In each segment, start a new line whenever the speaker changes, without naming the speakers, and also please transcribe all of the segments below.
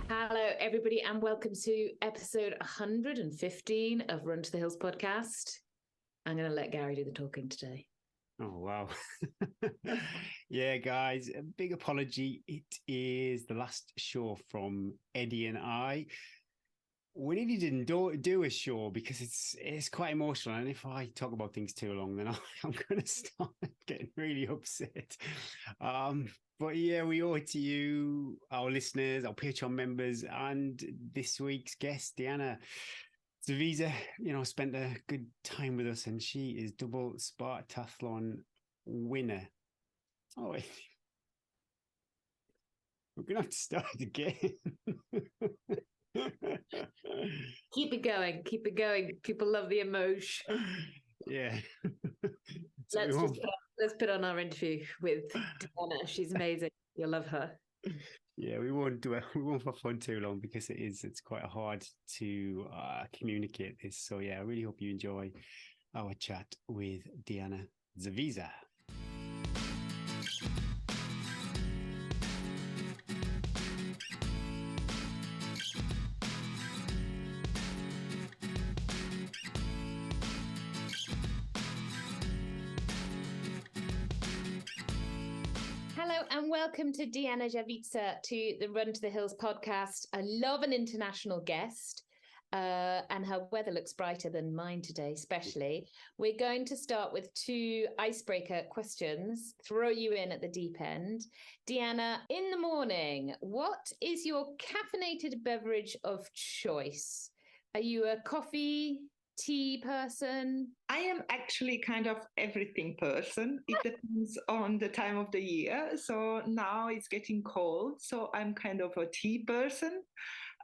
Hello, everybody, and welcome to episode 115 of Run to the Hills podcast. I'm going to let Gary do the talking today.
Oh, wow. Yeah, guys, a big apology. It is the last show from Eddie and I. We nearly didn't do a show because it's quite emotional. And if I talk about things too long, then I'm going to start getting really upset. But yeah, we owe it to you, our listeners, our Patreon members, and this week's guest, Diāna Džaviza, spent a good time with us, and she is double Spartathlon winner. Oh, we're going to have to start again.
Keep it going. People love the emotion.
Yeah.
Let's put on our interview with Diāna. She's amazing. You'll love her.
Yeah, we won't have fun too long because it's quite hard to communicate this. So yeah, I really hope you enjoy our chat with Diāna Džaviza.
Hello and welcome to Diāna Džaviza to the Run to the Hills podcast. I love an international guest and her weather looks brighter than mine today, especially. We're going to start with two icebreaker questions, throw you in at the deep end. Diāna, in the morning, what is your caffeinated beverage of choice? Are you a coffee, tea person?
I am actually kind of everything person. It depends on the time of the year. So now it's getting cold, so I'm kind of a tea person.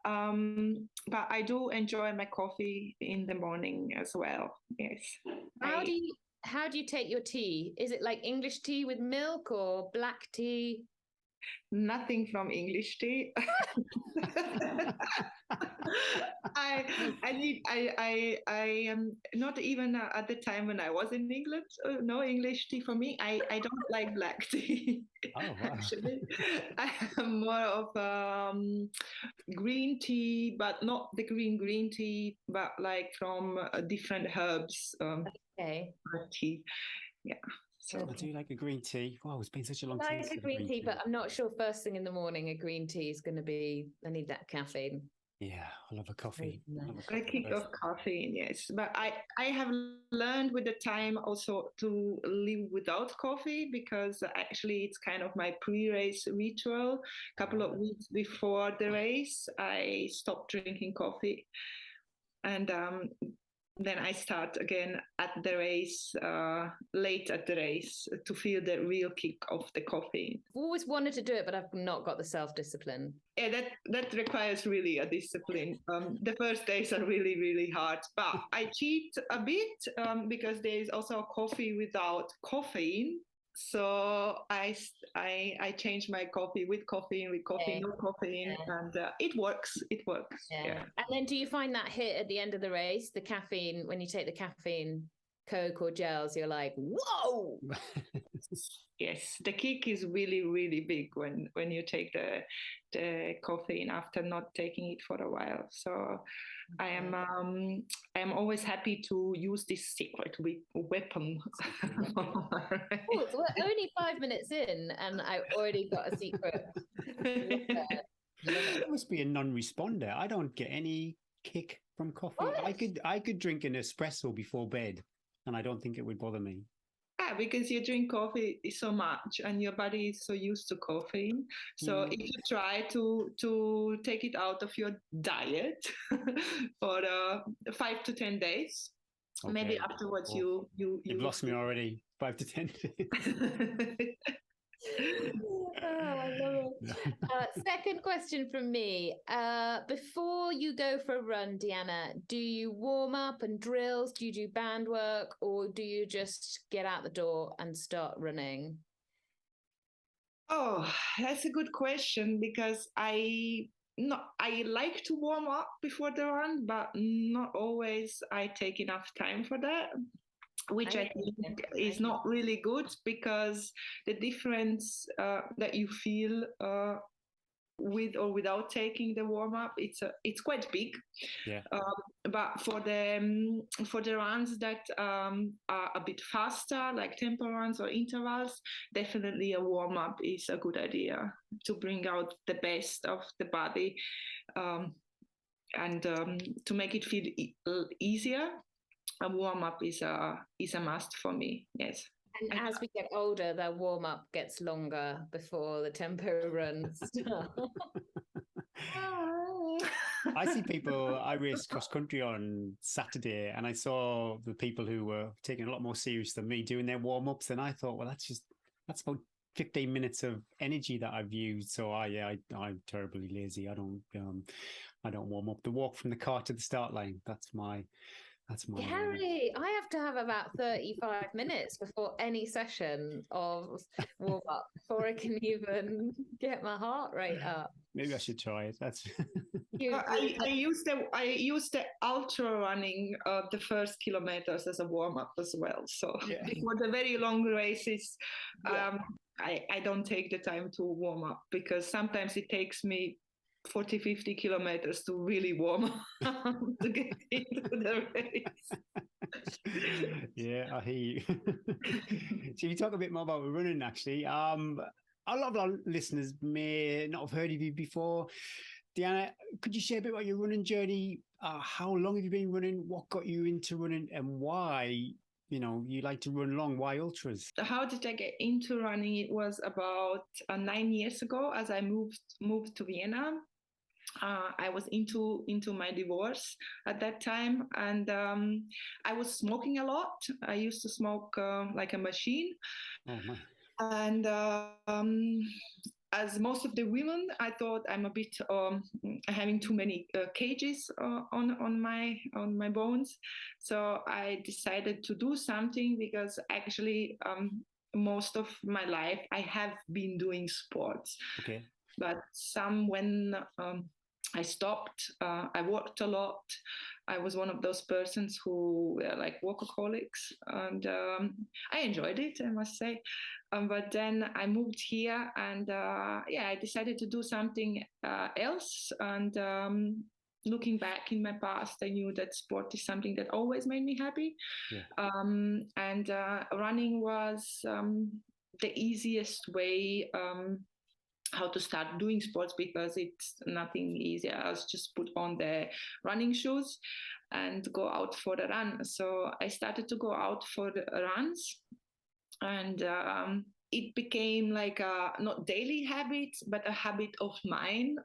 But I do enjoy my coffee in the morning as well. Yes.
How do you take your tea? Is it like English tea with milk or black tea?
Nothing from English tea. I am not even at the time when I was in England. No English tea for me. I don't like black tea.
Oh, wow.
Actually, I am more of green tea, but not the green tea, but like from different herbs.
Okay.
Tea. Yeah.
So I do like a green tea. Wow, it's been such a long time.
I like a green tea, but I'm not sure first thing in the morning a green tea is going to be, I need that caffeine.
Yeah, I love a coffee.
A kick of caffeine, yes. But I have learned with the time also to live without coffee because actually it's kind of my pre-race ritual. A couple of weeks before the race, I stopped drinking coffee. And then I start again at the race, late at the race, to feel the real kick of the coffee.
I've always wanted to do it, but I've not got the self-discipline.
Yeah, that requires really a discipline. The first days are really, really hard, but I cheat a bit because there is also a coffee without caffeine. So I change my coffee with caffeine, no caffeine, and it works.
Yeah. And then do you find that hit at the end of the race, the caffeine, when you take the caffeine, Coke or gels, you're like, whoa!
Yes, the kick is really, really big when you take the caffeine after not taking it for a while. So I am always happy to use this secret weapon.
Cool. So we're only 5 minutes in, and I already got a secret.
It must be a non-responder. I don't get any kick from coffee.
What?
I could drink an espresso before bed, and I don't think it would bother me.
Because you drink coffee so much and your body is so used to caffeine. So if you try to take it out of your diet for 5 to 10 days, maybe afterwards you've
lost me already. 5 to 10 days.
I love it. Second question from me. Before you go for a run, Diāna, do you warm up and drills? Do you do band work, or do you just get out the door and start running?
Oh, that's a good question because I like to warm up before the run, but not always I take enough time for that. which I think is not really good, because the difference that you feel with or without taking the warm up, it's quite big. But for the runs that are a bit faster, like tempo runs or intervals, definitely a warm up is a good idea to bring out the best of the body, and to make it feel easier. A warm up is a must for me. Yes.
And as we get older, the warm up gets longer before the tempo runs.
I see people, I raced cross country on Saturday, and I saw the people who were taking a lot more serious than me doing their warm ups. And I thought, well, that's about 15 minutes of energy that I've used. So I'm terribly lazy. I don't warm up. The walk from the car to the start line, that's my
Harry, I have to have about 35 minutes before any session of warm up before I can even get my heart rate up.
Maybe I should try it. That's
I used the ultra running the first kilometers as a warm up as well. So before the very long races, I don't take the time to warm up, because sometimes it takes me 40-50 kilometers to really warm up to get into the race.
Yeah, I hear you. So you talk a bit more about running, actually. A lot of our listeners may not have heard of you before. Diāna, could you share a bit about your running journey? How long have you been running? What got you into running, and why you like to run long? Why ultras?
How did I get into running? It was about 9 years ago, as I moved to Vienna. I was into my divorce at that time, and I was smoking a lot. I used to smoke like a machine.
Oh my!
And as most of the women, I thought I'm a bit having too many cages on my bones. So I decided to do something, because actually most of my life I have been doing sports.
Okay.
But when I stopped, I worked a lot. I was one of those persons who were like workaholics, and I enjoyed it, I must say. But then I moved here, and I decided to do something else. And looking back in my past, I knew that sport is something that always made me happy. And running was the easiest way how to start doing sports, because it's nothing easier as just put on the running shoes and go out for the run. So I started to go out for the runs, and it became like a not daily habit, but a habit of mine.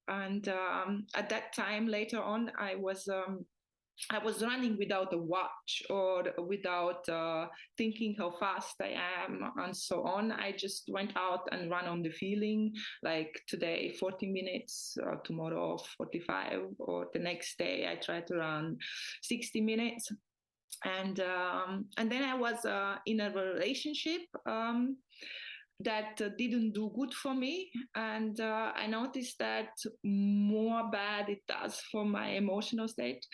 And at that time, later on, I was running without a watch or without thinking how fast I am and so on. I just went out and ran on the feeling, like today 40 minutes, tomorrow 45, or the next day I try to run 60 minutes. And then I was in a relationship that didn't do good for me, and I noticed that more bad it does for my emotional state,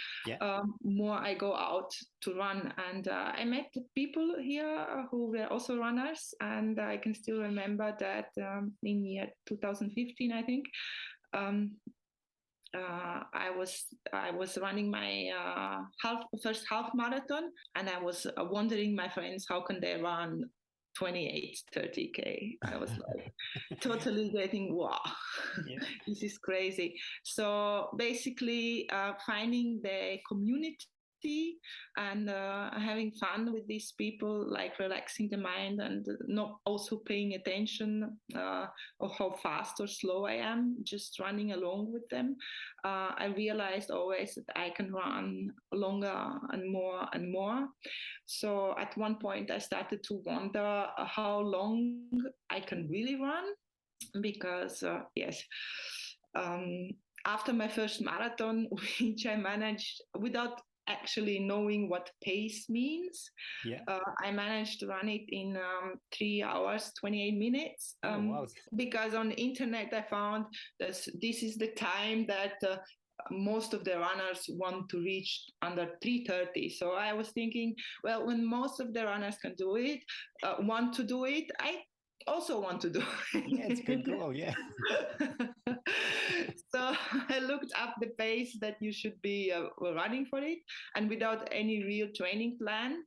more I go out to run. And I met people here who were also runners, and I can still remember that in year 2015, I think, I was running my first half marathon, and I was wondering my friends, how can they run 28, 30K? I was like totally getting, wow, this is crazy. So basically finding the community and having fun with these people, like relaxing the mind and not also paying attention of how fast or slow I am, just running along with them. I realized always that I can run longer and more and more. So at one point I started to wonder how long I can really run, because after my first marathon, which I managed without actually knowing what pace means, I managed to run it in 3 hours 28 minutes, because on the internet I found that this is the time that most of the runners want to reach under 3:30. So I was thinking, well, when most of the runners can do it, want to do it, I also want to do it.
Yeah, it's a good goal. Yeah.
So I looked up the pace that you should be running for it, and without any real training plan,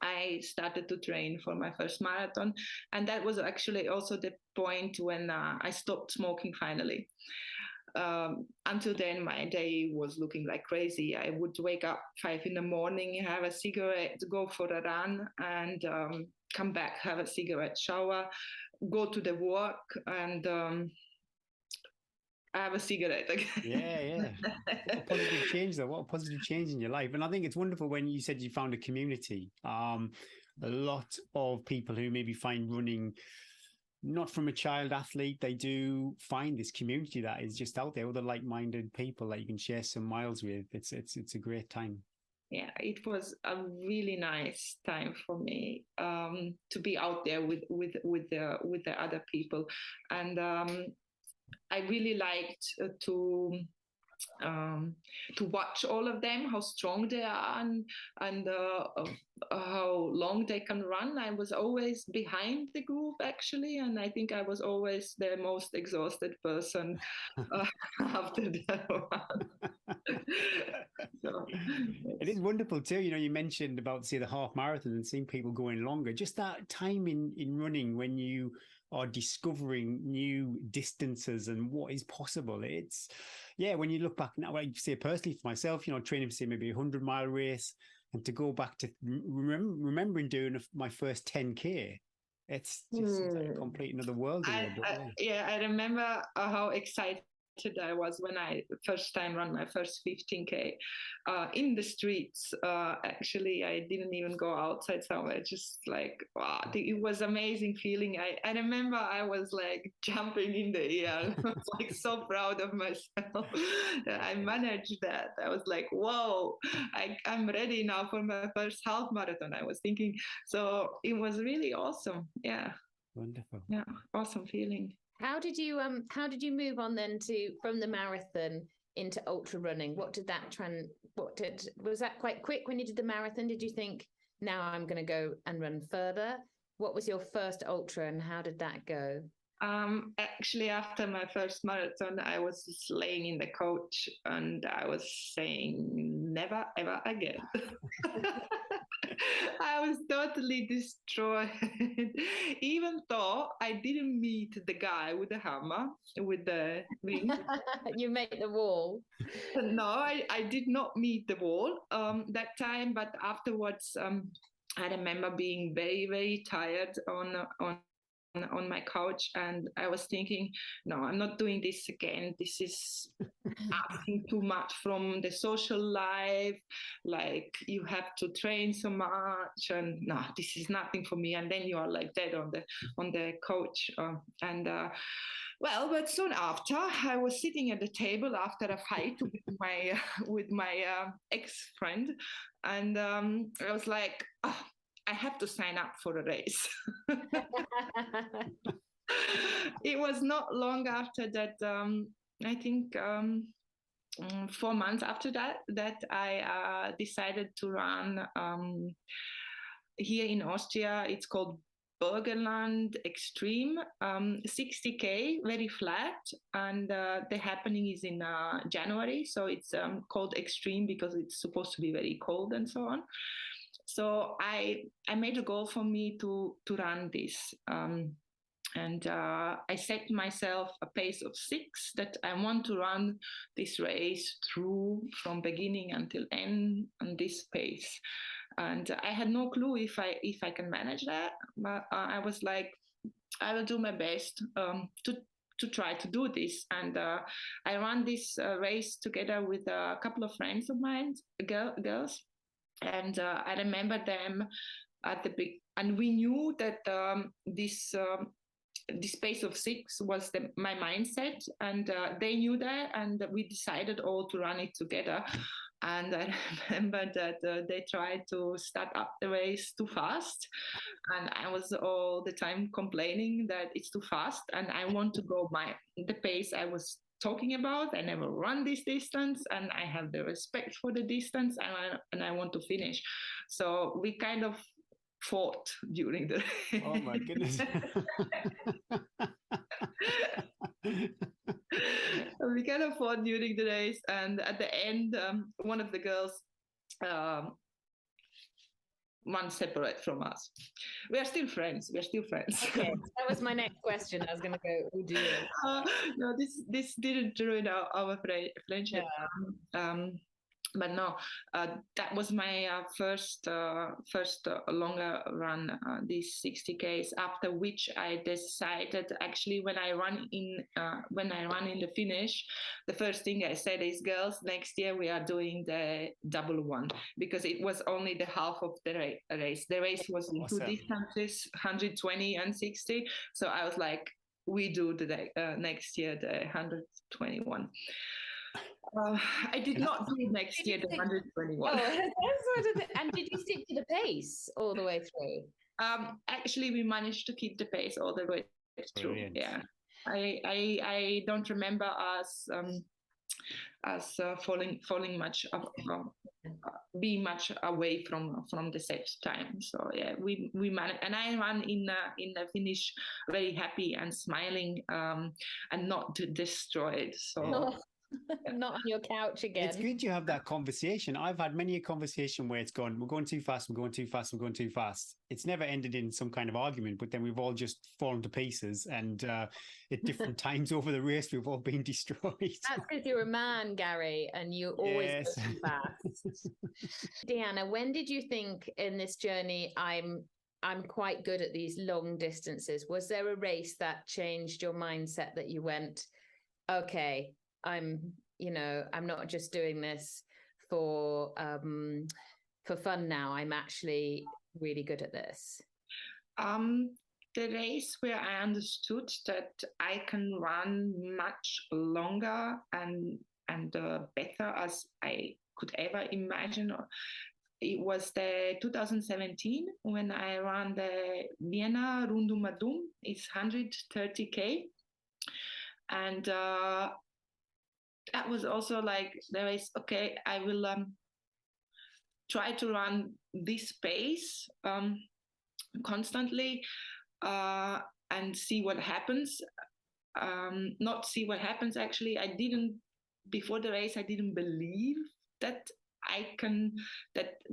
I started to train for my first marathon. And that was actually also the point when I stopped smoking finally. Until then, my day was looking like crazy. I would wake up 5 a.m, have a cigarette, go for a run, and come back, have a cigarette, shower, go to the work, and have a cigarette again.
Yeah. What a positive change, though. What a positive change in your life. And I think it's wonderful when you said you found a community. A lot of people who maybe find running not from a child athlete, they do find this community that is just out there, other like-minded people that you can share some miles with. It's a great time.
Yeah, it was a really nice time for me to be out there with the other people, and I really liked to watch all of them, how strong they are, and how long they can run. I was always behind the group, actually, and I think I was always the most exhausted person after that one. So, yes.
It is wonderful too. You mentioned about, say, the half marathon and seeing people going longer. Just that time in running when you are discovering new distances and what is possible. It's, yeah, when you look back now, I say personally for myself, training for, say, maybe a 100-mile race, and to go back to remembering doing my first 10K, it's just like a complete another world.
I remember how excited I was when I first time ran my first 15K in the streets. Actually, I didn't even go outside somewhere. Just like, wow, it was amazing feeling. I remember I was like jumping in the air. I was like so proud of myself. I managed that. I was like, whoa, I'm ready now for my first half marathon, I was thinking. So it was really awesome. Yeah.
Wonderful.
Yeah, awesome feeling.
How did you move on then from the marathon into ultra running? Was that quite quick when you did the marathon? Did you think, now I'm going to go and run further? What was your first ultra and how did that go?
Actually, after my first marathon, I was just laying in the couch and I was saying, never, ever again. I was totally destroyed. Even though I didn't meet the guy with the hammer, with the ring.
You made the wall.
No, I did not meet the wall that time, but afterwards, I remember being very, very tired on my couch, and I was thinking, no, I'm not doing this again. This is asking too much from the social life. Like, you have to train so much, and no, this is nothing for me. And then you are like dead on the couch, but soon after, I was sitting at the table after a fight with my ex-friend, and I was like, oh, I have to sign up for a race. It was not long after that, I think 4 months after that I decided to run here in Austria. It's called Burgenland Extreme, 60K, very flat, and the happening is in January, so it's called Extreme because it's supposed to be very cold and so on. So I made a goal for me to run this, and I set myself a pace of 6 that I want to run this race through from beginning until end on this pace. And I had no clue if I can manage that, but I was like, I will do my best to try to do this. And I ran this race together with a couple of friends of mine, girls. And I remember them at the big, and we knew that this pace of 6 was my mindset, and they knew that, and we decided all to run it together. And I remember that they tried to start up the race too fast, and I was all the time complaining that it's too fast, and I want to go the pace I was talking about. I never run this distance, and I have the respect for the distance, and I want to finish. So we kind of fought during the
Oh my goodness.
We kind of fought during the race, and at the end, one of the girls one separate from us. We are still friends.
Okay, that was my next question. I was going to go, oh dear.
No, this didn't ruin our friendship.
Yeah.
But no, that was my first longer run, these 60Ks. After which I decided, actually, when I run in the finish, the first thing I said is, girls, next year we are doing the double one, because it was only the half of the race. The race was in two distances, 120 and 60. So I was like, we do the next year the 121. I did not do it next year, the 121.
Oh, and did you stick to the pace all the way through?
Actually, we managed to keep the pace all the way through. Brilliant. Yeah, I don't remember us falling much being much away from the set time. So yeah, we managed, and I ran in the finish very happy and smiling, and not destroyed. So.
Oh. Not on your couch again.
It's good you have that conversation. I've had many a conversation where it's gone, we're going too fast, we're going too fast, we're going too fast. It's never ended in some kind of argument, but then we've all just fallen to pieces, and at different times over the race, we've all been destroyed.
That's because you're a man, Gary, and you always go too fast. Diāna, when did you think in this journey, I'm quite good at these long distances? Was there a race that changed your mindset, that you went, okay, I'm not just doing this for fun now. I'm actually really good at this.
The race where I understood that I can run much longer and better as I could ever imagine. It was the 2017 when I ran the Vienna Rundum Adum. It's 130K, and that was also like the race. Okay, I will try to run this pace constantly and see what happens. Not see what happens. Actually, before the race, I didn't believe that I can.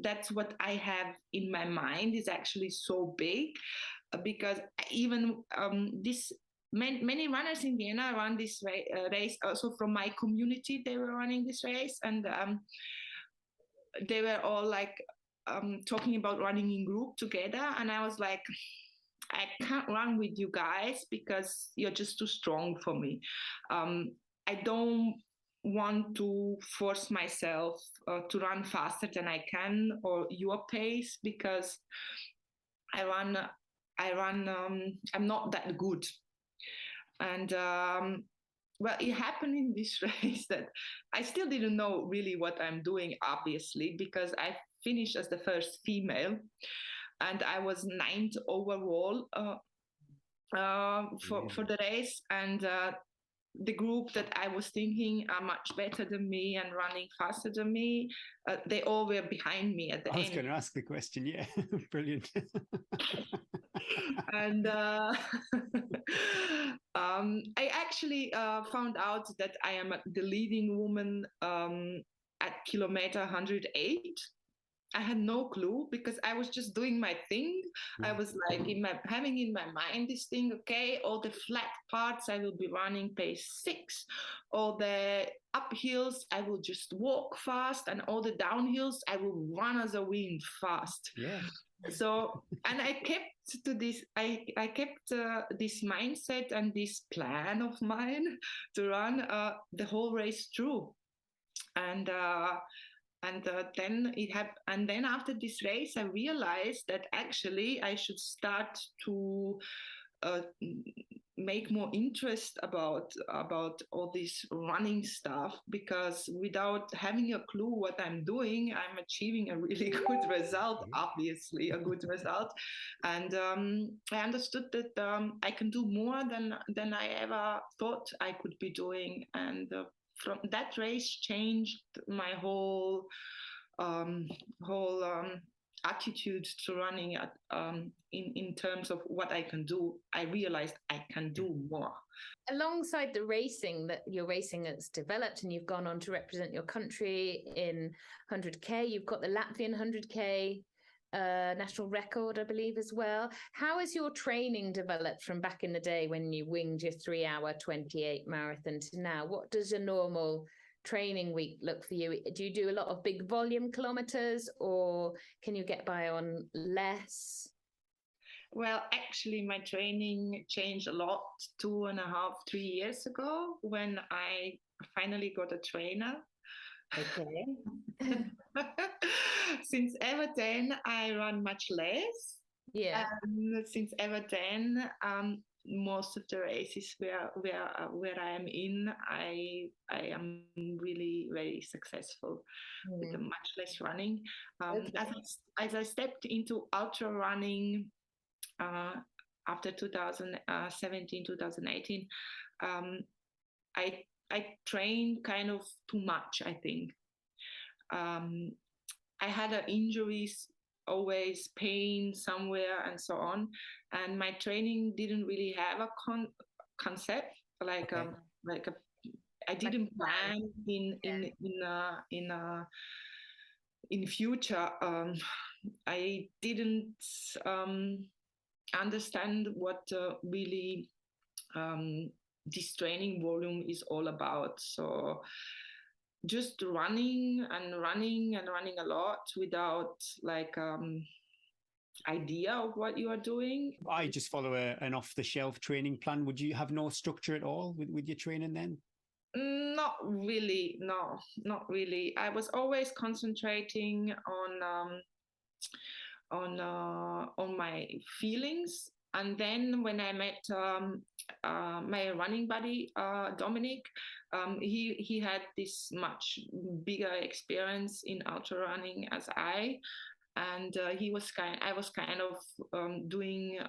That's what I have in my mind is actually so big, because even this. Many runners in Vienna run this race also from my community. They were running this race, and they were all like talking about running in group together. And I was like, I can't run with you guys because you're just too strong for me. I don't want to force myself to run faster than I can or your pace, because I'm not that good. And well, it happened in this race that I still didn't know really what I'm doing, obviously, because I finished as the first female, and I was 9th overall for the race. And the group that I was thinking are much better than me and running faster than me, they all were behind me at the end.
I was going to ask the question, yeah. Brilliant.
And I actually found out that I am the leading woman at kilometer 108. I had no clue, because I was just doing my thing. I was like having in my mind this thing, okay, all the flat parts I will be running pace 6, all the uphills I will just walk fast, and all the downhills I will run as a wind fast.
Yeah.
So, and I kept to this, I kept this mindset and this plan of mine to run the whole race through. And then it happened. And then after this race, I realized that actually I should start to make more interest about all this running stuff, because without having a clue what I'm doing, I'm achieving a really good result, obviously a good result. And I understood that I can do more than I ever thought I could be doing. And from that race changed my whole attitude to running in terms of what I can do. I realized I can do more.
Alongside the racing, that your racing has developed and you've gone on to represent your country in 100K, you've got the Latvian 100K national record, I believe, as well. How has your training developed from back in the day when you winged your 3-hour 28 marathon to now? What does a normal training week look for you? Do you do a lot of big volume kilometers, or can you get by on less?
Well, actually, my training changed a lot 2.5, 3 years ago when I finally got a trainer.
Okay.
Since ever then, I run much less.
Yeah.
Since ever then, most of the races where I am in, I am really very successul with much less running. As I stepped into ultra running after 2017, 2018, I trained kind of too much, I think. I had injuries, always pain somewhere and so on, and my training didn't really have a concept, I didn't plan in future. I didn't understand what really this training volume is all about. So just running a lot without idea of what you are doing.
I just follow an off-the-shelf training plan. Would you have no structure at all with your training then?
Not really, no, not really. I was always concentrating on my feelings. And then when I met my running buddy, Dominic, he had this much bigger experience in ultra running as I, and I was kind of doing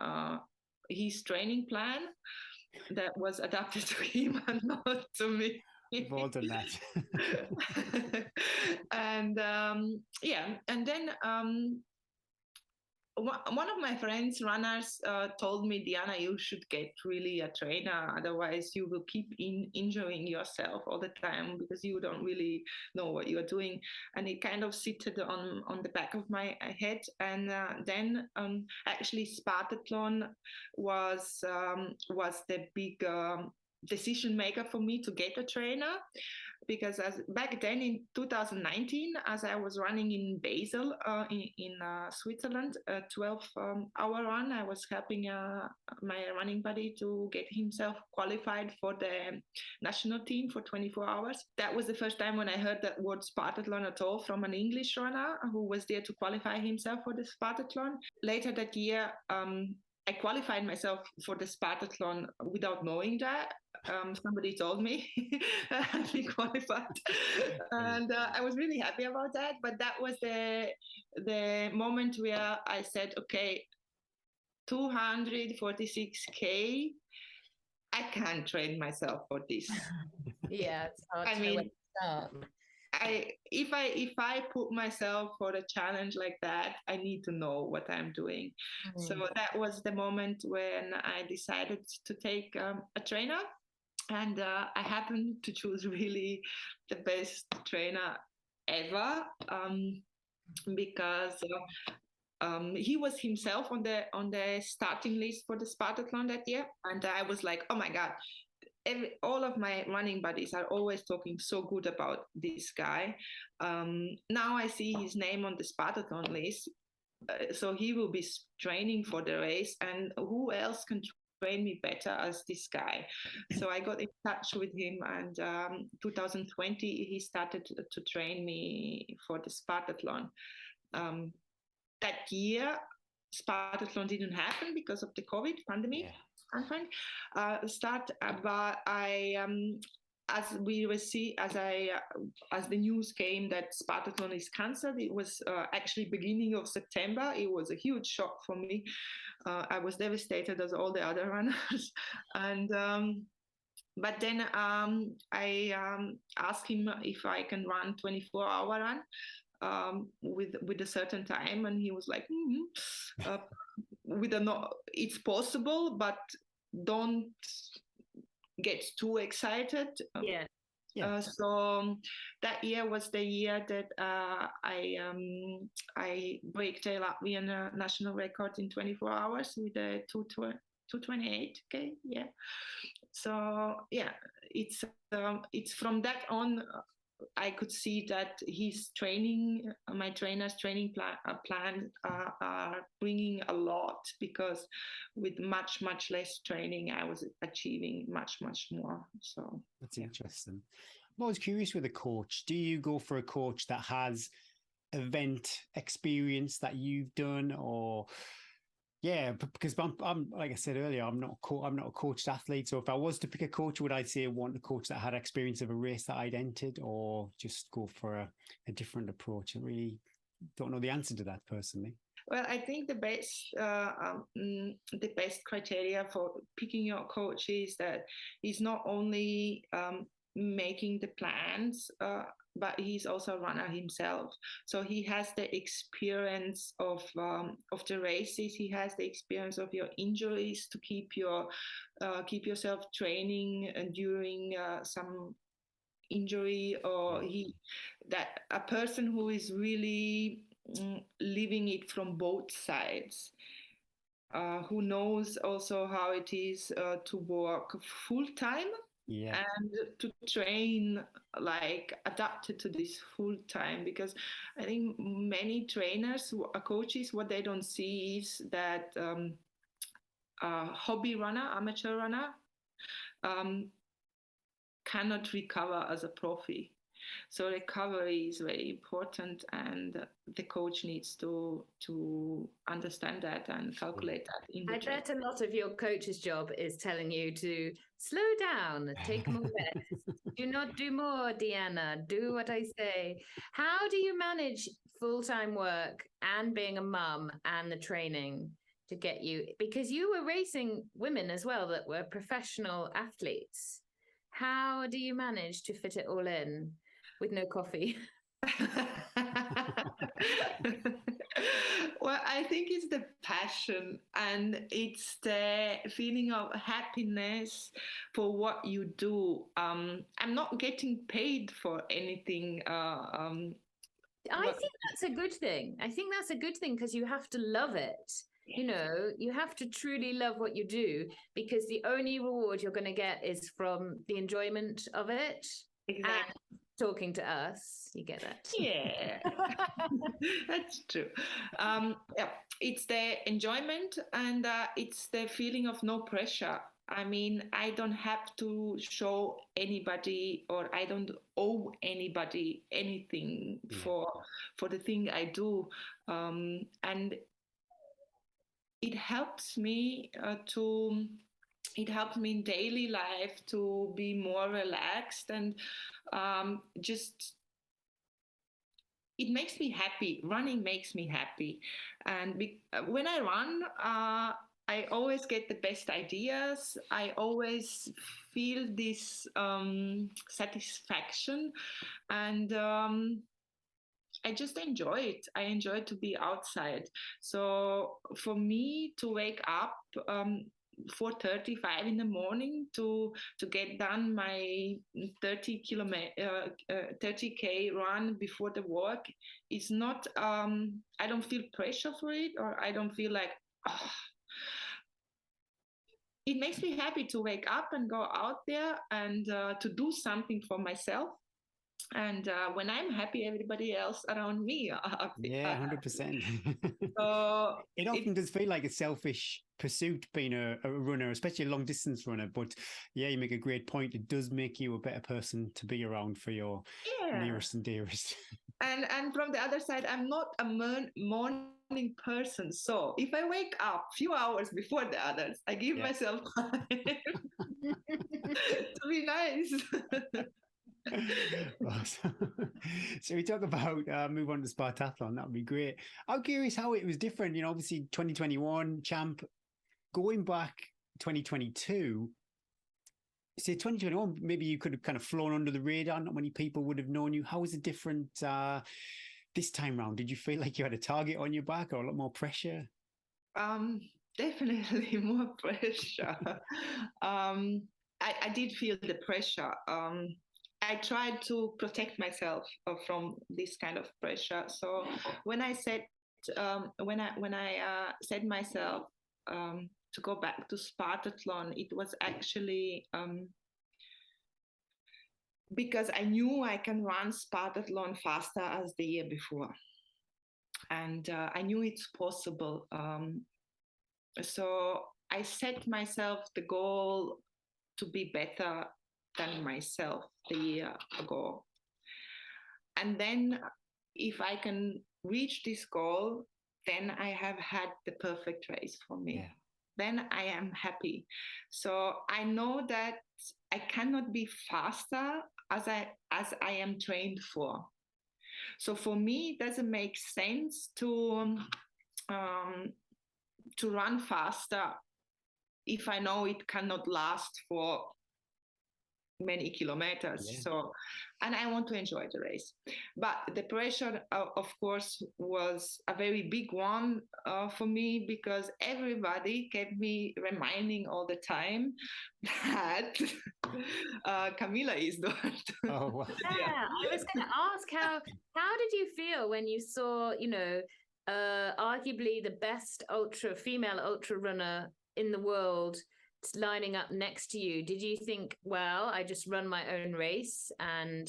his training plan that was adapted to him and not to me.
We've all done that.
And and then one of my friends, runners, told me, Diana, you should get really a trainer, otherwise you will keep injuring yourself all the time because you don't really know what you are doing. And it kind of seated on the back of my head. And then actually Spartathlon was the big decision maker for me to get a trainer, because back then in 2019, as I was running in Basel in Switzerland, a 12-hour run, I was helping my running buddy to get himself qualified for the national team for 24 hours. That was the first time when I heard that word Spartathlon at all from an English runner who was there to qualify himself for the Spartathlon. Later that year, I qualified myself for the Spartathlon without knowing that. Somebody told me I'd be qualified, and I was really happy about that. But that was the moment where I said, okay, 246K, I can't train myself for this.
Yeah, it's hard to know where to start.
If I put myself for a challenge like that, I need to know what I'm doing. So that was the moment when I decided to take a trainer, and I happened to choose really the best trainer ever, because he was himself on the starting list for the Spartathlon that year, and I was like, oh my God. All of my running buddies are always talking so good about this guy. Now I see his name on the Spartathlon list, so he will be training for the race, and who else can train me better as this guy? So I got in touch with him, and 2020 he started to train me for the Spartathlon. That year Spartathlon didn't happen because of the COVID pandemic. I'm fine. Start, but as the news came that Spartathlon is cancelled, it was actually beginning of September. It was a huge shock for me. I was devastated as all the other runners, and but then I asked him if I can run 24-hour run with a certain time, and he was like, it's possible, but don't get too excited. So that year was the year that I break the Latvian national record in 24 hours with a 2:28. Yeah. So yeah, it's from that on. I could see that his training, my trainer's training plan are bringing a lot, because with much less training, I was achieving much more. So
that's interesting. I'm always curious with a coach. Do you go for a coach that has event experience that you've done, or? Yeah, because I'm like I said earlier, I'm not a coached athlete. So if I was to pick a coach, would I say want a coach that had experience of a race that I'd entered, or just go for a different approach? I really don't know the answer to that personally.
Well, I think the best criteria for picking your coach is that he's not only making the plans, but he's also a runner himself. So he has the experience of the races. He has the experience of your injuries to keep yourself training during some injury, or a person who is really living it from both sides. Who knows also how it is to work full time.
Yeah.
And to train like adapted to this full time, because I think many trainers, coaches, what they don't see is that hobby runner, amateur runner, cannot recover as a profi. So recovery is very important, and the coach needs to understand that and calculate that.
I bet a lot of your coach's job is telling you to slow down, take more rest. Do not do more, Diāna. Do what I say. How do you manage full-time work and being a mum and the training to get you? Because you were racing women as well that were professional athletes. How do you manage to fit it all in with no coffee?
Well, I think it's the passion, and it's the feeling of happiness for what you do. I'm not getting paid for anything.
I think that's a good thing. I think that's a good thing, because you have to love it. You know, you have to truly love what you do, because the only reward you're going to get is from the enjoyment of it.
Exactly.
And talking to us, you get that.
Yeah. That's true. Yeah, it's the enjoyment, and it's the feeling of no pressure. I mean, I don't have to show anybody, or I don't owe anybody anything for the thing I do, and it helps me in daily life to be more relaxed, and just it makes me happy. Running makes me happy, and when I run, I always get the best ideas. I always feel this satisfaction, and I just enjoy it. I enjoy to be outside. So for me to wake up 4:35 in the morning to get done my 30K run before the work is not. I don't feel pressure for it, or I don't feel like. It makes me happy to wake up and go out there and to do something for myself. And when I'm happy, everybody else around me are happy.
Yeah, 100%.
So
it often does feel like a selfish pursuit being a runner, especially a long distance runner. But yeah, you make a great point. It does make you a better person to be around for your nearest and dearest.
And from the other side, I'm not a morning person. So if I wake up a few hours before the others, I give myself time to be nice.
Awesome. So we talk about move on to Spartathlon. That would be great. I'm curious how it was different. Obviously 2021 champ, going back 2022. Say 2021, maybe you could have kind of flown under the radar. Not many people would have known you. How was it different this time round? Did you feel like you had a target on your back or a lot more pressure?
Definitely more pressure. I did feel the pressure. I tried to protect myself from this kind of pressure. So when I said said myself to go back to Spartathlon, it was actually because I knew I can run Spartathlon faster as the year before. And I knew it's possible. So I set myself the goal to be better than myself the year ago. And then if I can reach this goal, then I have had the perfect race for me. Yeah. Then I am happy. So I know that I cannot be faster as I am trained for. So for me, it doesn't make sense to run faster if I know it cannot last for many kilometers. Yeah. So, and I want to enjoy the race. But the pressure, of course, was a very big one for me, because everybody kept me reminding all the time that Camilla is not.
Oh, wow.
Yeah, I was going to ask how did you feel when you saw, arguably the best female ultra runner in the world lining up next to you? Did you think, well, I just run my own race and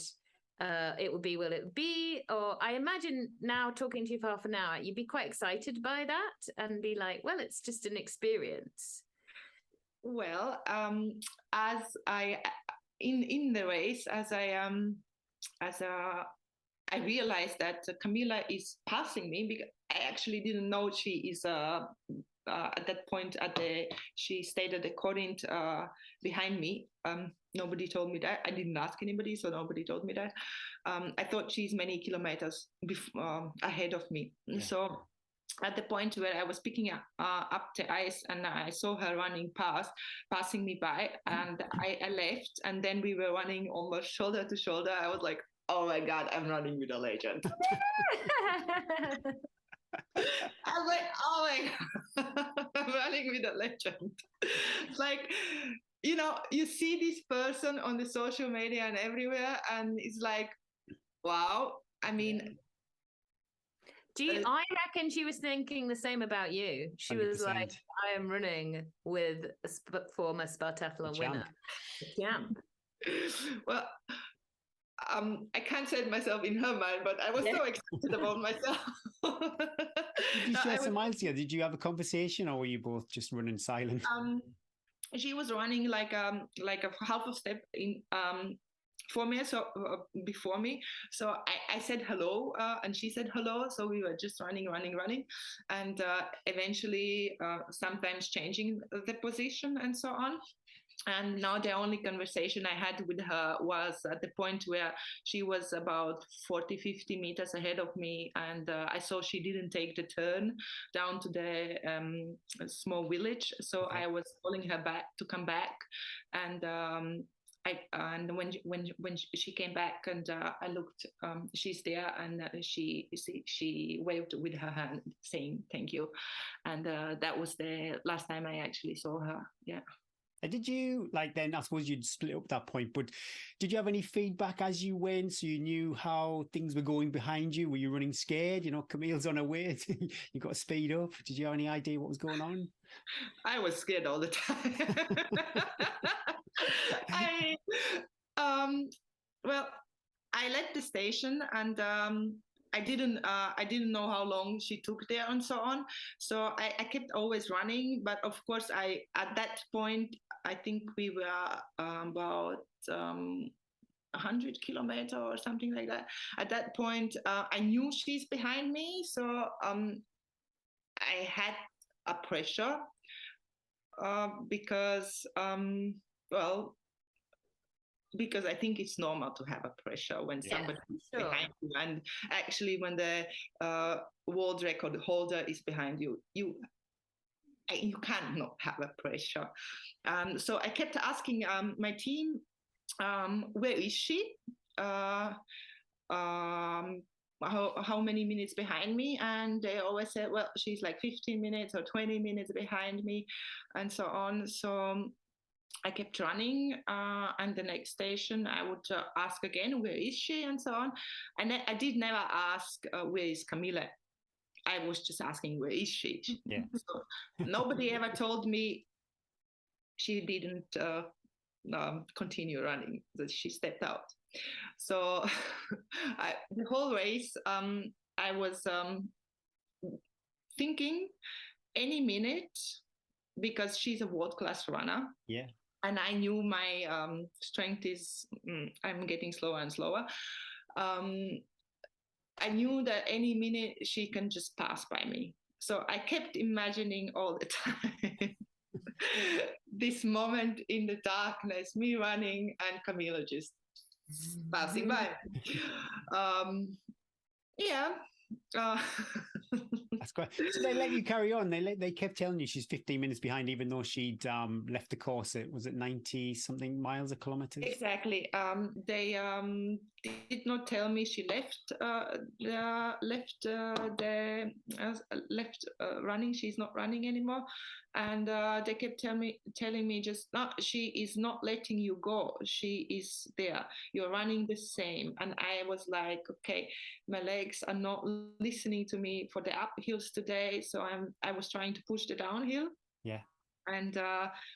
it will be, will it be? Or I imagine now, talking to you for half an hour, you'd be quite excited by that and be like, well, it's just an experience.
Well, as I in the race, as I realized that Camilla is passing me, because I actually didn't know she is at that point she stayed at the Corinth behind me. Nobody told me that. I didn't ask anybody, so nobody told me that. I thought she's many kilometers ahead of me. Yeah. So at the point where I was picking up the ice and I saw her passing me by, and I left, and then we were running almost shoulder to shoulder. I was like, oh my God, I'm running with a legend. I was like, oh my God, I'm running with a legend. Like, you see this person on the social media and everywhere, and it's like, wow. I mean,
I reckon she was thinking the same about you. She 100%. Was like, I am running with a former Spartathlon winner. Champ.
Well, I can't say it myself in her mind, but I was so excited about myself.
Did you share some miles here? Did you have a conversation, or were you both just running silent?
She was running like a half a step in for me, so before me. So I said hello, and she said hello. So we were just running, and eventually sometimes changing the position and so on. And now the only conversation I had with her was at the point where she was about 40, 50 meters ahead of me. And I saw she didn't take the turn down to the small village. So okay. I was calling her back to come back. And when she came back and I looked, she's there, and she waved with her hand saying thank you. And that was the last time I actually saw her. Yeah.
Did you, then I suppose you'd split up at that point, but did you have any feedback as you went, so you knew how things were going behind you? Were you running scared? Camille's on her way. You got to speed up. Did you have any idea what was going on?
I was scared all the time. I left the station, and I didn't know how long she took there and so on. So I kept always running, but of course at that point, I think we were about 100 kilometers or something like that. At that point, I knew she's behind me, so I had a pressure because because I think it's normal to have a pressure when somebody is behind you, and actually when the world record holder is behind you, you can't not have a pressure. So I kept asking my team, where is she? How many minutes behind me? And they always said, well, she's like 15 minutes or 20 minutes behind me, and so on. So I kept running, and the next station I would ask again, where is she, and so on. And I did never ask, where is Camilla? I was just asking, where is she?
Yeah.
So nobody ever told me she didn't continue running, that she stepped out. So the whole race, I was thinking any minute, because she's a world-class runner.
Yeah.
And I knew my strength is, I'm getting slower and slower. I knew that any minute she can just pass by me. So I kept imagining all the time this moment in the darkness, me running and Camilla just passing by.
That's great. So they let you carry on. They kept telling you she's 15 minutes behind, even though she'd left the course. Was it 90 something miles or kilometers?
Exactly. They did not tell me she left running. She's not running anymore, and they kept telling me just, no, she is not letting you go. She is there. You're running the same. And I was like, okay, my legs are not listening to me for the uphills today, so I was trying to push the downhill.
Yeah.
And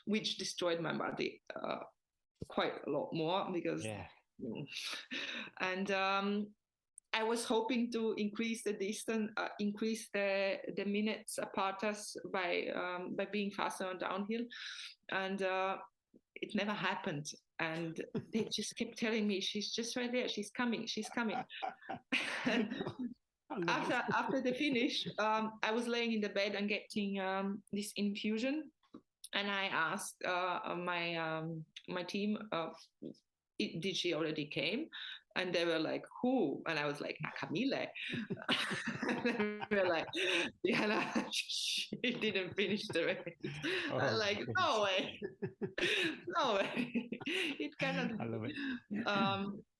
which destroyed my body quite a lot more, because and I was hoping to increase the distance, increase the minutes apart us by being faster on downhill, and it never happened. And they just kept telling me, she's just right there, she's coming. After the finish, I was laying in the bed and getting this infusion, and I asked my team, did she already came? And they were like, who? And I was like, Camille. They were like, Diāna, she didn't finish the race. I'm like, no way. No way. It cannot.
I love it.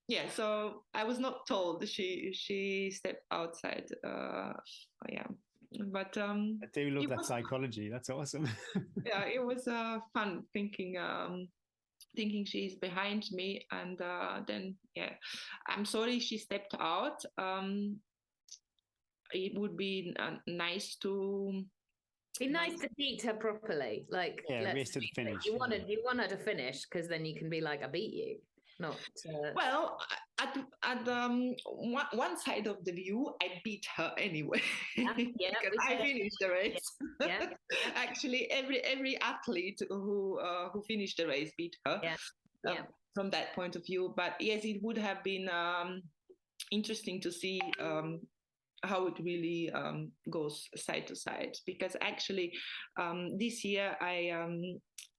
Yeah, so I was not told she stepped outside. But
I do love that psychology. That's awesome.
Yeah, it was fun thinking she's behind me, and then I'm sorry she stepped out. It would be nice to
beat her properly, like
race to the finish.
You want her to finish, because then you can be like, I beat you. Not
well, at one side of the view, I beat her anyway. Because I finished the race. Actually, every athlete who finished the race beat her. From that point of view, but yes, it would have been interesting to see how it really goes side to side, because actually this year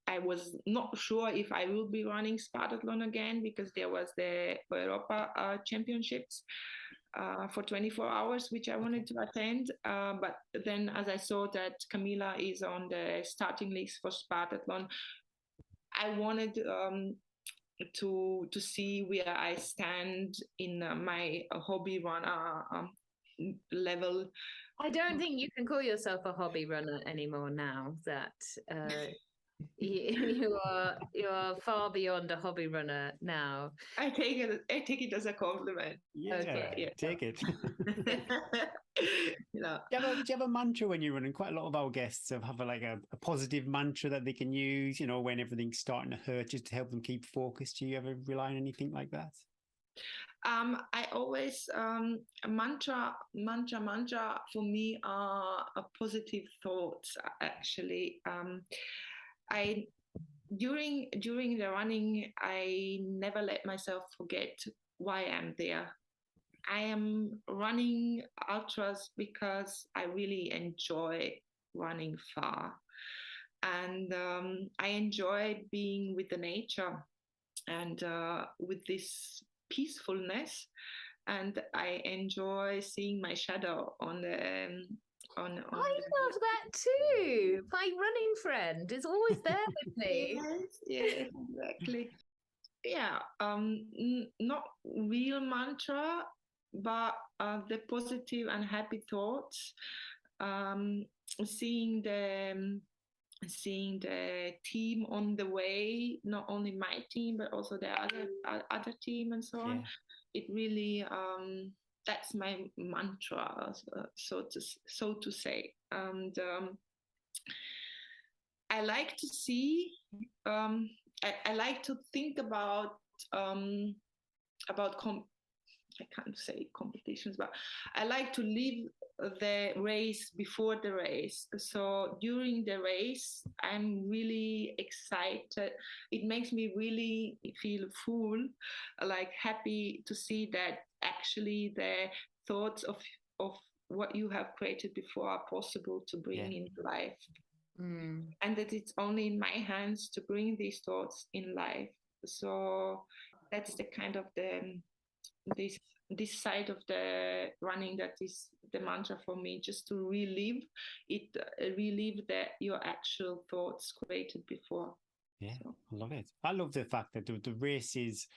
I was not sure if I will be running Spartathlon again, because there was the Europa Championships for 24 hours, which I wanted to attend. But then as I saw that Camilla is on the starting list for Spartathlon, I wanted to see where I stand in my hobby runner level.
I don't think you can call yourself a hobby runner anymore now that you are far beyond a hobby runner now.
I take it as a compliment.
Take it.
Do
you have a mantra when you're running? Quite a lot of our guests have a positive mantra that they can use, when everything's starting to hurt, just to help them keep focused. Do you ever rely on anything like that?
I always mantra for me are positive thoughts. Actually, during the running, I never let myself forget why I'm there. I am running ultras because I really enjoy running far, and I enjoy being with the nature and with this peacefulness, and I enjoy seeing my shadow on the on
I love that too. My running friend is always there with me.
Yes, exactly. Yeah, not real mantra, but the positive and happy thoughts. Um, seeing the team on the way, not only my team but also the other team and so on. It really that's my mantra, so to say. And I like to see. I like to think about I can't say competitions, but I like to live the race before the race. So during the race, I'm really excited. It makes me really feel full, like happy to see that actually the thoughts of what you have created before are possible to bring into life. And that it's only in my hands to bring these thoughts in life. So that's the kind of this side of the running that is the mantra for me, just to relive your actual thoughts created before.
I love it. I love the fact that the race is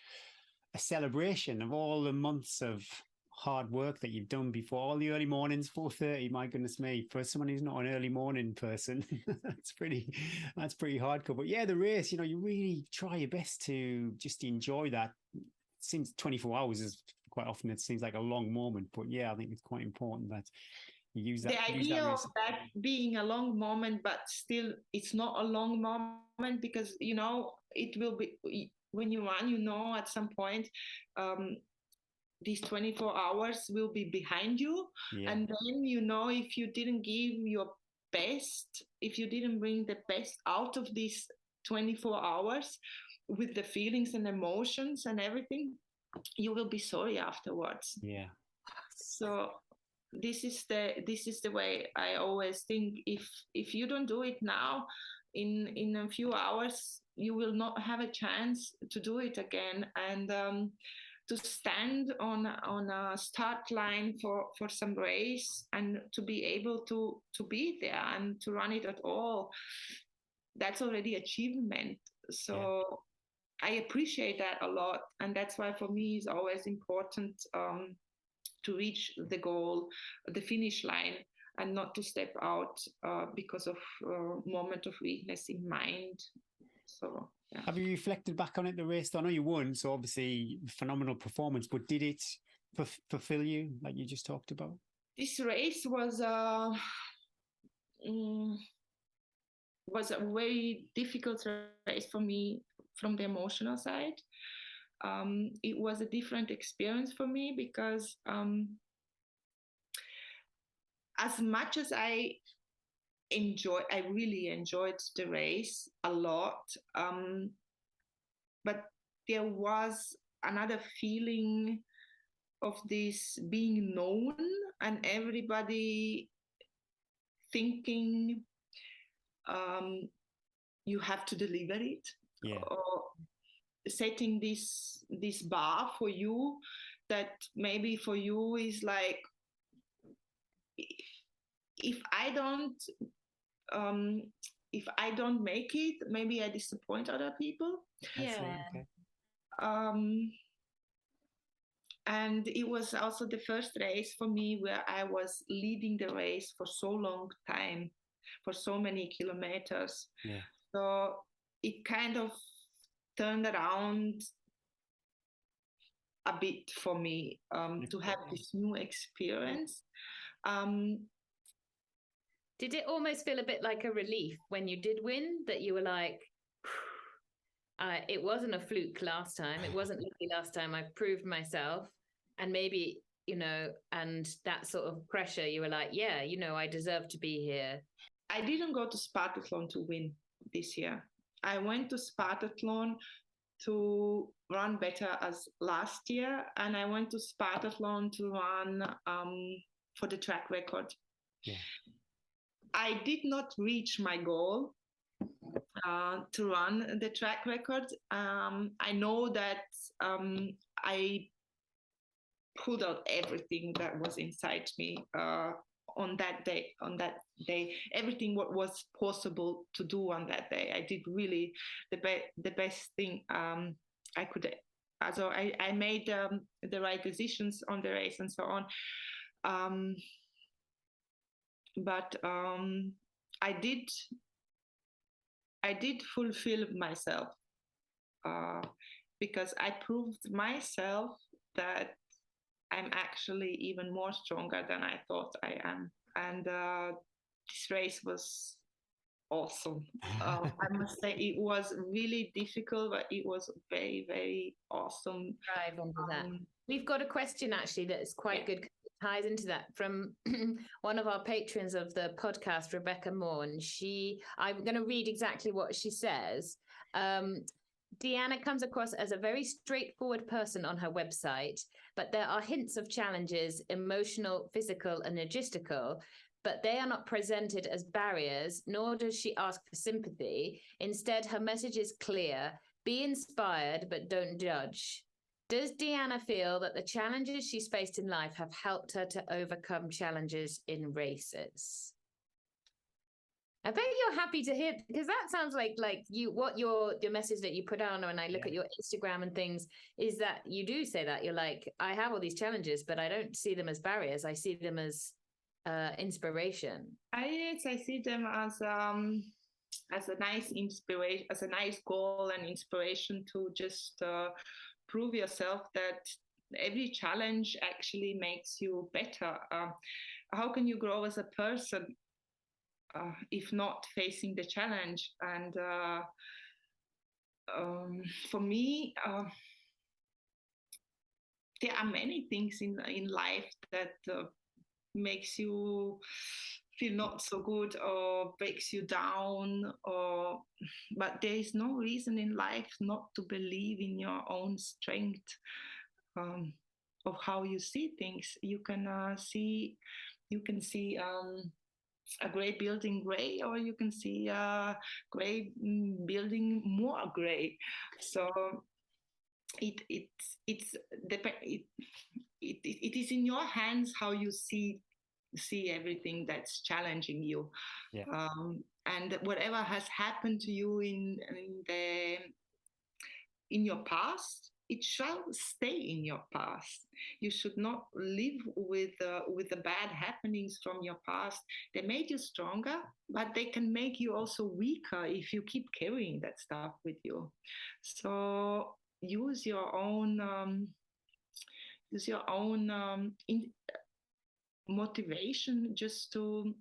a celebration of all the months of hard work that you've done before, all the early mornings, 4:30. My goodness me, for someone who's not an early morning person, that's pretty hardcore. But yeah, the race, you really try your best to just enjoy that. It seems 24 hours is quite often, it seems like a long moment, but yeah, I think it's quite important that you use that.
The idea of that being a long moment, but still it's not a long moment, because it will be, when you run, at some point these 24 hours will be behind you. And then if you didn't give your best, if you didn't bring the best out of these 24 hours with the feelings and emotions and everything, you will be sorry afterwards. So this is the way I always think. If you don't do it now, in a few hours you will not have a chance to do it again. And to stand on a start line for some race and to be able to be there and to run it at all, that's already achievement. So I appreciate that a lot, and that's why for me it's always important to reach the goal, the finish line, and not to step out because of moment of weakness in mind. So
have you reflected back on it, the race? I know you won, so obviously phenomenal performance, but did it fulfill you, like you just talked about?
This race was a very difficult race for me from the emotional side. It was a different experience for me because as much as I really enjoyed the race a lot, but there was another feeling of this being known and everybody thinking you have to deliver it, or setting this bar for you that maybe for you is like, if I don't make it, maybe I disappoint other people. And it was also the first race for me where I was leading the race for so long time, for so many kilometers. So it kind of turned around a bit for me to have this new experience.
Did it almost feel a bit like a relief when you did win, that you were like, it wasn't a fluke last time, it wasn't lucky last time, I've proved myself, and maybe, and that sort of pressure, you were like, I deserve to be here?
I didn't go to Spartathlon to win this year. I went to Spartathlon to run better as last year, and I went to Spartathlon to run for the track record.
Yeah.
I did not reach my goal to run the track record. I know that I pulled out everything that was inside me on that day. Everything what was possible to do on that day. I did really the best thing I could. So I made the right decisions on the race and so on. But I did fulfill myself because I proved myself that I'm actually even more stronger than I thought I am. And this race was awesome. I must say it was really difficult, but it was very, very awesome.
Drive onto that. We've got a question actually that is quite good. Ties into that from one of our patrons of the podcast, Rebecca Moore, and I'm going to read exactly what she says. Diāna comes across as a very straightforward person on her website, but there are hints of challenges, emotional, physical, and logistical, but they are not presented as barriers, nor does she ask for sympathy. Instead, her message is clear: be inspired, but don't judge. Does Diāna feel that the challenges she's faced in life have helped her to overcome challenges in races? I bet you're happy to hear, because that sounds like your message that you put on when I look at your Instagram and things is that you do say that you're like, I have all these challenges, but I don't see them as barriers. I see them as inspiration.
I see them as a nice inspiration, as a nice goal and inspiration to just prove yourself that every challenge actually makes you better. How can you grow as a person if not facing the challenge? And for me, there are many things in life that makes you feel not so good or breaks you down, but there is no reason in life not to believe in your own strength of how you see things. You can see a grey building grey, or you can see a grey building more grey. So it is in your hands how you see everything that's challenging you. And whatever has happened to you in your past, it shall stay in your past. You should not live with the bad happenings from your past. They made you stronger, but they can make you also weaker if you keep carrying that stuff with you. So use your own motivation, just to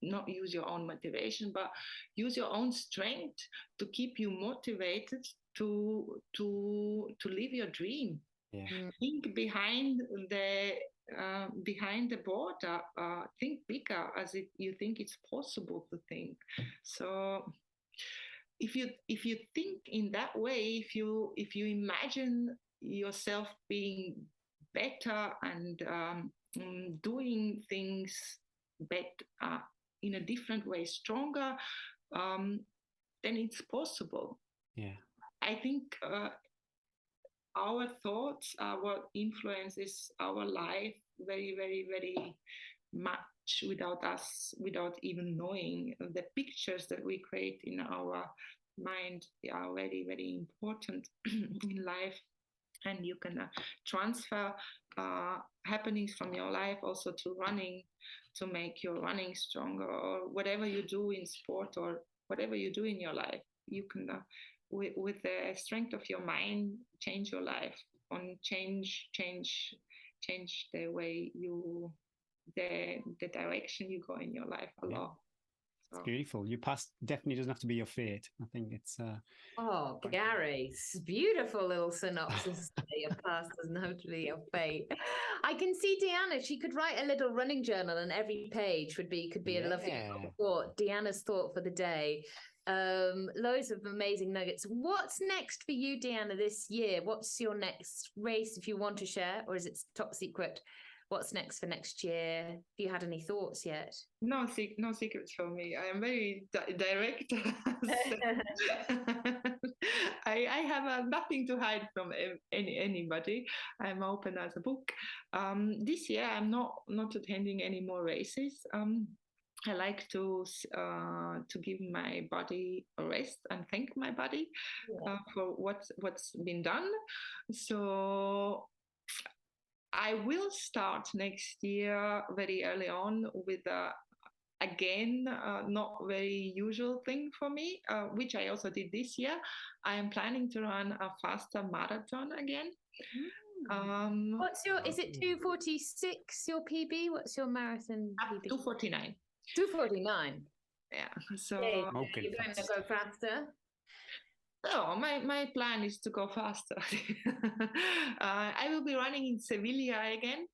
not use your own motivation, but use your own strength to keep you motivated to live your dream. Think behind the border. Think bigger, as if you think it's possible to think. So if you think in that way, if you imagine yourself being better and doing things better in a different way, stronger, then it's possible. I think our thoughts are what influences our life very, very, very much without even knowing. The pictures that we create in our mind are very, very important in life. And you can transfer happenings from your life also to running, to make your running stronger, or whatever you do in sport or whatever you do in your life. You can, with the strength of your mind, change your life, change the way the direction you go in your life a lot.
It's beautiful. Your past definitely doesn't have to be your fate. I think it's
oh, Gary, beautiful little synopsis. Your past doesn't have to be your fate. I can see Diāna, she could write a little running journal, and every page could be a lovely thought. Diāna's thought for the day. Loads of amazing nuggets. What's next for you, Diāna, this year? What's your next race, if you want to share, or is it top secret? What's next for next year? Have you had any thoughts yet?
No secrets for me. I am very direct. I have nothing to hide from anybody. I'm open as a book. This year, I'm not attending any more races. I like to give my body a rest and thank my body for what's been done. So I will start next year very early on with again, not very usual thing for me, which I also did this year. I am planning to run a faster marathon again.
What's your, is it 2:46 your PB? What's your marathon PB?
2:49.
2:49.
Yeah. So
you're going to go faster?
No, my plan is to go faster. I will be running in Sevilla again,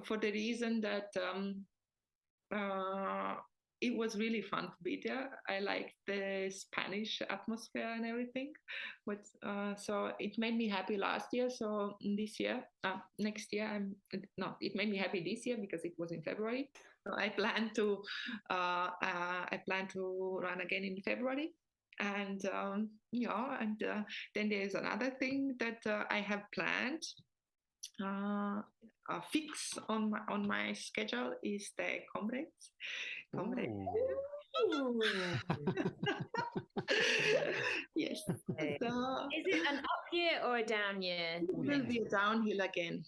for the reason that it was really fun to be there. I like the Spanish atmosphere and everything. So it made me happy last year. So this year, next year, it made me happy this year because it was in February. So I plan to run again in February. And then there's another thing that I have planned. A fix on my schedule is the comrades. Yes. So,
is it an up year or a down year?
It will be a downhill again.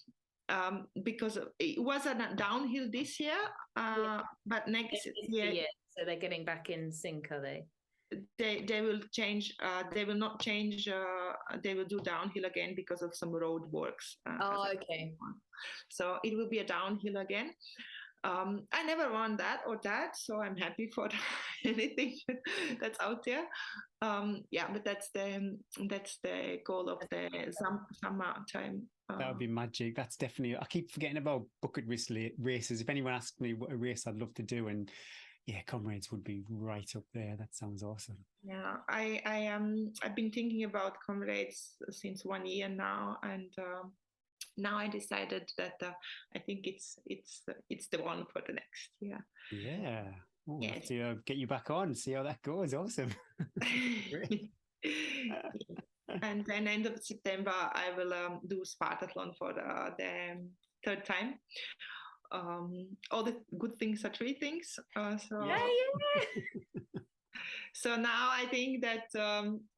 Because it was a downhill this year, but next year.
So they're getting back in sync, are they?
They will change. They will not change. They will do downhill again because of some road works.
Okay.
So it will be a downhill again. I never run that or that, so I'm happy for anything that's out there. But that's the goal of the summer time.
That would be magic. That's definitely. I keep forgetting about bucket races. If anyone asks me what a race I'd love to do, and comrades would be right up there. That sounds awesome.
Yeah, I've been thinking about comrades since 1 year now, and now I decided that I think it's the one for the next year.
Yeah. We'll have to get you back on, see how that goes. Awesome.
And then end of September, I will do Spartathlon for the third time. All the good things are three things. So now I think that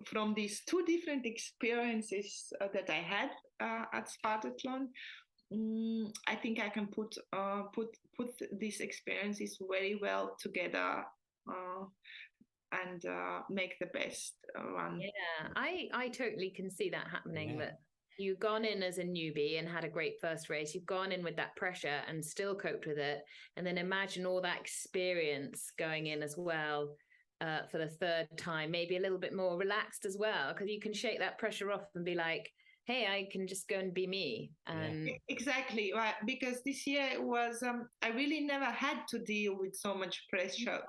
from these two different experiences that I had at Spartathlon, I think I can put these experiences very well together and make the best one.
Yeah, I totally can see that happening. That you've gone in as a newbie and had a great first race. You've gone in with that pressure and still coped with it. And then imagine all that experience going in as well for the third time, maybe a little bit more relaxed as well, because you can shake that pressure off and be like, hey, I can just go and be me. And
exactly, right? Because this year it was, I really never had to deal with so much pressure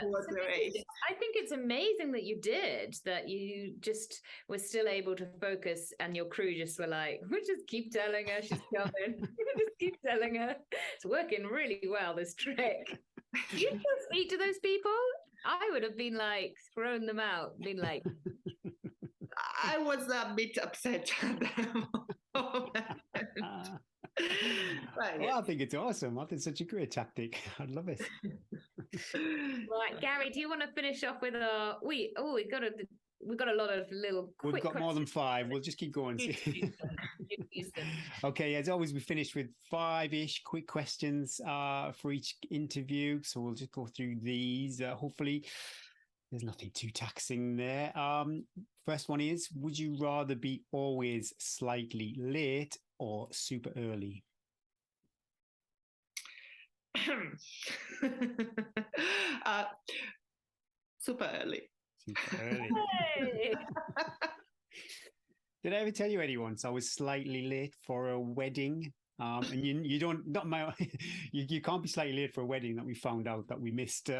before the race.
I think it's amazing that you did, that you just were still able to focus, and your crew just were like, we just keep telling her she's coming. We just keep telling her. It's working really well, this trick. Do you still speak to those people? I would have been like, thrown them out, been like,
I was a bit upset at them.
Well, I think it's awesome. I think it's such a great tactic. I'd love it.
Right, Gary, do you want to finish off with we've got a lot of little quick
We've got more than
questions.
5. We'll just keep going. Okay, as always, we finished with 5-ish quick questions for each interview. So we'll just go through these. Hopefully, there's nothing too taxing there. First one is, would you rather be always slightly late or super early?
Super early.
Super early. Did I ever tell you anyone? So I was slightly late for a wedding. And you don't, not my, you can't be slightly late for a wedding that we found out that we missed.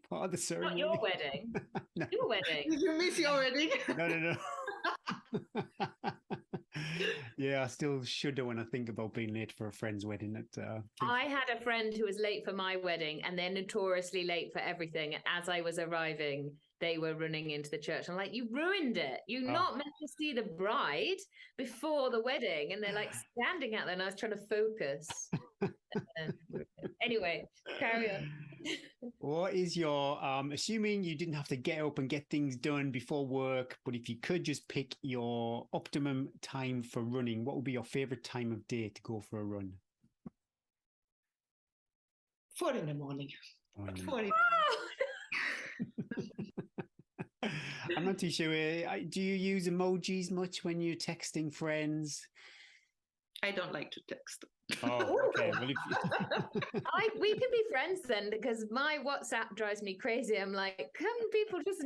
part of the
Not
ceremony.
your wedding.
No.
Your wedding.
Did you miss your wedding?
No. Yeah, I still shudder when I think about being late for a friend's wedding.
I had a friend who was late for my wedding, and they're notoriously late for everything. As I was arriving, they were running into the church. I'm like, you ruined it. You're not meant to see the bride before the wedding. And they're like standing out there, and I was trying to focus. Anyway, carry on.
What is your, assuming you didn't have to get up and get things done before work, but if you could just pick your optimum time for running, what would be your favorite time of day to go for a run?
4 in the morning. 4 in
I'm not too sure. Do you use emojis much when you're texting friends?
I don't like to text.
Oh, okay. Well,
We can be friends then, because my WhatsApp drives me crazy. I'm like, can people just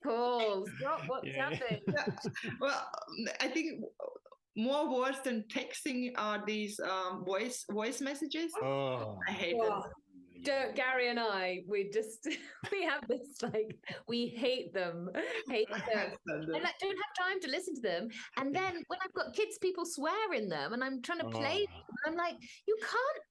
call? Stop WhatsApping.
Yeah. Well, I think more worse than texting are these voice messages.
Oh,
I hate them.
Gary and I, we have this, like, we hate them. I don't have time to listen to them. And then when I've got kids, people swear in them, and I'm trying to play them. I'm like, you can't.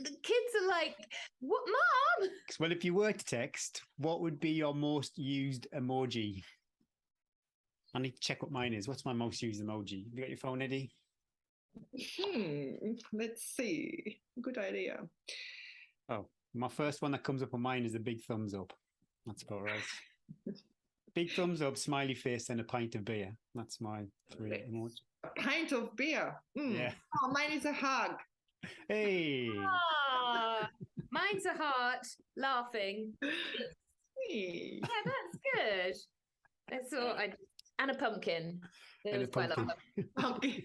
The kids are like, what, Mom?
well, if you were to text, what would be your most used emoji? I need to check what mine is. What's my most used emoji? Have you got your phone, Eddie?
Let's see. Good idea.
Oh, my first one that comes up on mine is a big thumbs up. That's about right. Big thumbs up, smiley face, and a pint of beer. That's my 3 emoji.
A pint of beer.
Yeah.
Oh, mine is a hug.
Hey.
Mine's a heart, laughing.
Hey.
Yeah, that's good. That's all. And a pumpkin.
And a pumpkin.
Pumpkin.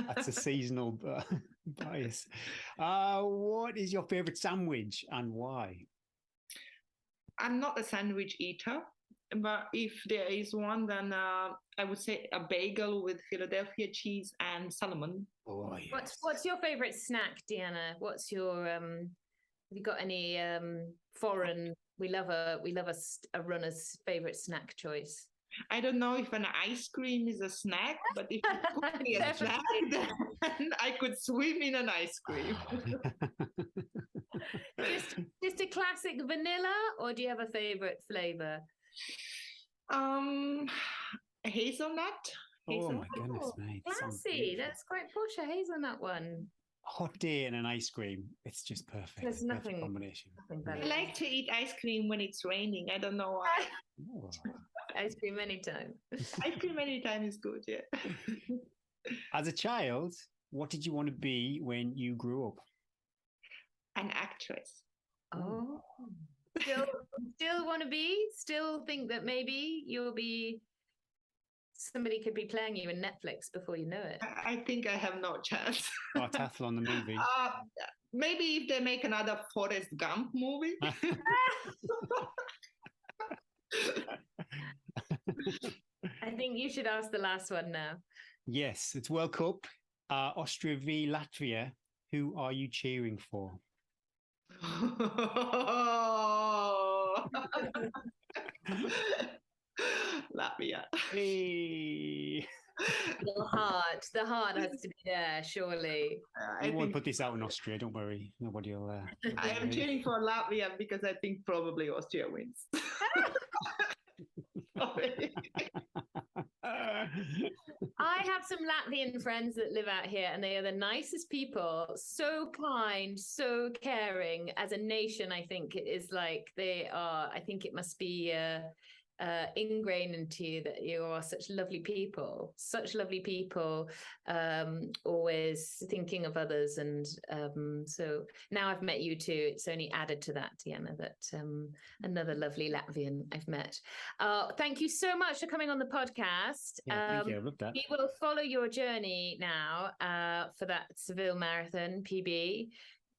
That's a seasonal bias. What is your favorite sandwich and why?
I'm not a sandwich eater, but if there is one, then I would say a bagel with Philadelphia cheese and salmon.
Oh, yes.
What's your favorite snack, Diana? What's your have you got any foreign? We love a runner's favorite snack choice.
I don't know if an ice cream is a snack, but if you put me a snack, then I could swim in an ice cream.
just a classic vanilla, or do you have a favorite flavor?
Hazelnut.
Oh my goodness, mate.
Classy. That's quite posh, a hazelnut one.
Hot day and an ice cream. It's just perfect.
There's nothing
combination.
better.
I like to eat ice cream when it's raining. I don't know why.
Oh.
Ice cream anytime.
Ice cream anytime is good, yeah.
As a child, what did you want to be when you grew up?
An actress.
Oh. Still want to be? Still think that maybe you'll be somebody could be playing you in Netflix before you know it.
I think I have no chance.
Spartathlon, the movie.
Maybe if they make another Forrest Gump movie.
I think you should ask the last one now.
Yes, it's World Cup. Austria v Latvia. Who are you cheering for?
Latvia.
Hey.
The heart has to be there, surely.
I won't put this out in Austria, don't worry. Nobody will.
I am cheering for Latvia because I think probably Austria wins.
I have some Latvian friends that live out here, and they are the nicest people, so kind, so caring. As a nation, I think it is like they are. I think it must be ingrained into you that you are such lovely people, always thinking of others. And so now I've met you too. It's only added to that, Diana, that another lovely Latvian I've met. Thank you so much for coming on the podcast.
Yeah, thank you. I love that.
We will follow your journey now for that Seville Marathon PB.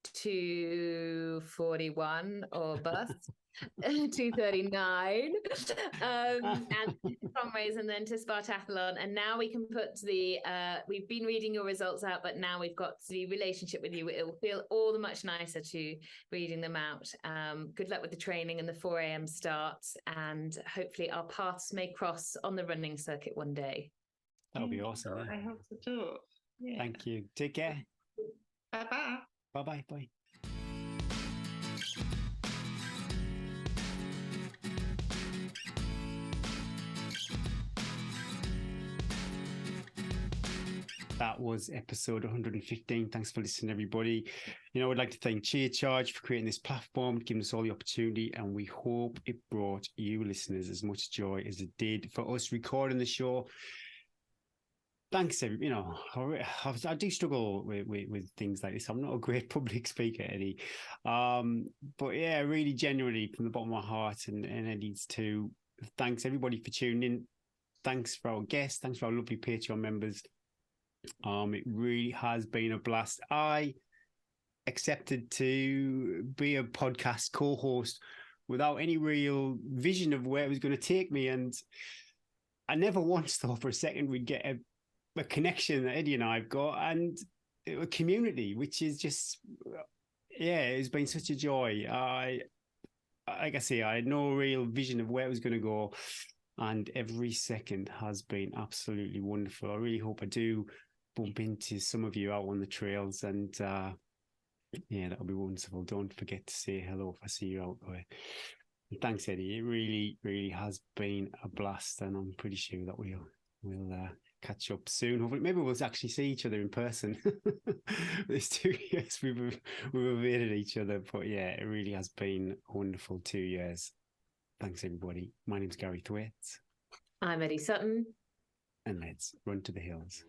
2:41 or bust. 2:39 and Conways, and then to Spartathlon, and now we can put the we've been reading your results out, but now we've got the relationship with you. It will feel all the much nicer to reading them out. Good luck with the training and the 4 a.m. starts, and hopefully our paths may cross on the running circuit one day.
That'll be awesome. Yeah.
I hope so too. Yeah.
Thank you. Take care.
Bye-bye.
Bye-bye. Bye. That was episode 115. Thanks for listening, everybody. You know, I'd like to thank Chia Charge for creating this platform, giving us all the opportunity, and we hope it brought you listeners as much joy as it did for us recording the show. Thanks, you know, I do struggle with things like this. I'm not a great public speaker, Eddie. But yeah, really genuinely from the bottom of my heart, and Eddie's too. Thanks, everybody, for tuning in. Thanks for our guests. Thanks for our lovely Patreon members. It really has been a blast. I accepted to be a podcast co-host without any real vision of where it was going to take me, and I never once thought for a second we'd get a connection that Eddie and I've got, and a community, which is just, yeah, it's been such a joy. Like I say, I had no real vision of where it was going to go, and every second has been absolutely wonderful. I really hope I do bump into some of you out on the trails, and yeah, that'll be wonderful. Don't forget to say hello if I see you out there. And thanks, Eddie. It really, really has been a blast, and I'm pretty sure that we'll catch up soon. Hopefully, maybe we'll actually see each other in person. These 2 years we've evaded each other, but yeah, it really has been a wonderful 2 years. Thanks, everybody. My name's Gary Thwaites.
I'm Eddie Sutton.
And let's run to the hills.